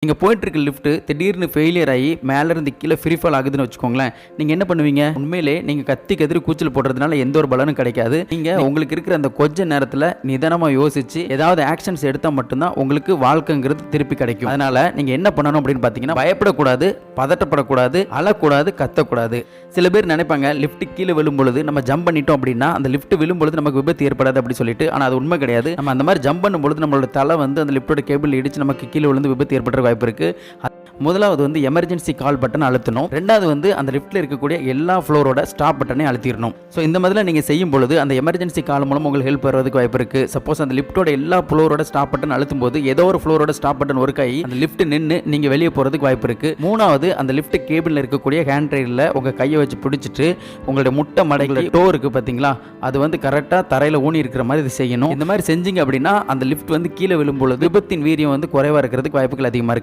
நீங்க போயிட்டு இருக்க லிஃப்ட் திடீர்னு ஃபெயிலியர் ஆகி மேல இருந்து கீழே ஃப்ரீ ஃபால் ஆகுதுன்னு வச்சுக்கோங்களேன். நீங்க என்ன பண்ணுவீங்க? உண்மையிலே நீங்க கத்தி கதறி கூச்சல் போடுறதுனால எந்த ஒரு பலனும் கிடைக்காது. நீங்க உங்களுக்கு இருக்கிற அந்த கொஞ்ச நேரத்துல நிதானமா யோசிச்சு ஏதாவது ஆக்ஷன்ஸ் எடுத்தா மட்டும்தான் உங்களுக்கு வாழ்க்கைங்கிறது திருப்பி கிடைக்கும். அதனால நீங்க என்ன பண்ணணும் அப்படின்னு பாத்தீங்கன்னா, பயப்படக்கூடாது, பதட்டப்படக்கூடாது, அழக்கூடாது, கத்தக்கூடாது. சில பேர் நினைப்பாங்க லிஃப்ட் கீழே விழும்பொழுது நம்ம ஜம்ப் பண்ணிட்டோம் அப்படின்னா அந்த லிஃப்ட் விழும்பொழுது நமக்கு விபத்து ஏற்படாது அப்படி சொல்லிட்டு. ஆனா அது உண்மை கிடையாது. நம்ம அந்த மாதிரி ஜம்ப் பண்ணும்பொழுது நம்மளோட தலை வந்து அந்த லிஃப்டோட கேபிள் இடிச்சு நமக்கு கீழே விழுந்து விபத்து ஏற்படுற வாய்ப்பு இருக்கு. முதலாவது வந்து எமர்ஜென்சி கால் பட்டன் அழுத்தணும். ரெண்டாவது வந்து அந்த லிஃப்ட்ல இருக்கக்கூடிய எல்லா ஃப்ளோரோட ஸ்டாப் பட்டனை அழுத்திடணும். ஸோ இந்த மாதிரி நீங்க செய்யும் பொழுது அந்த எமர்ஜென்சி கால் மூலம் உங்களுக்கு ஹெல்ப் வருவதற்கு வாய்ப்பு இருக்கு. சப்போஸ் அந்த லிஃப்டோட எல்லா ஃப்ளோரோட ஸ்டாப் பட்டன் அழுத்தும் போது ஏதோ ஒரு ஃப்ளோரோட ஸ்டாப் பட்டன் ஒர்க் ஆகி அந்த லிஃப்ட் நின்று நீங்க வெளியே போறதுக்கு வாய்ப்பு இருக்கு. மூணாவது, அந்த லிஃப்ட் கேபிள்ல இருக்கக்கூடிய ஹேண்ட் ரெயில்ல உங்க கையை வச்சு பிடிச்சிட்டு உங்களுடைய முட்டை மடைகளை டோ இருக்கு பாத்தீங்களா, அது வந்து கரெக்டா தரையில ஊனி இருக்கிற மாதிரி இது செய்யணும். இந்த மாதிரி செஞ்சீங்க அப்படின்னா அந்த லிஃப்ட் வந்து கீழே விழும்பொழுது விபத்தின் வீரியம் வந்து குறைவா இருக்கிறதுக்கு வாய்ப்புகள் அதிகமா இருக்கு.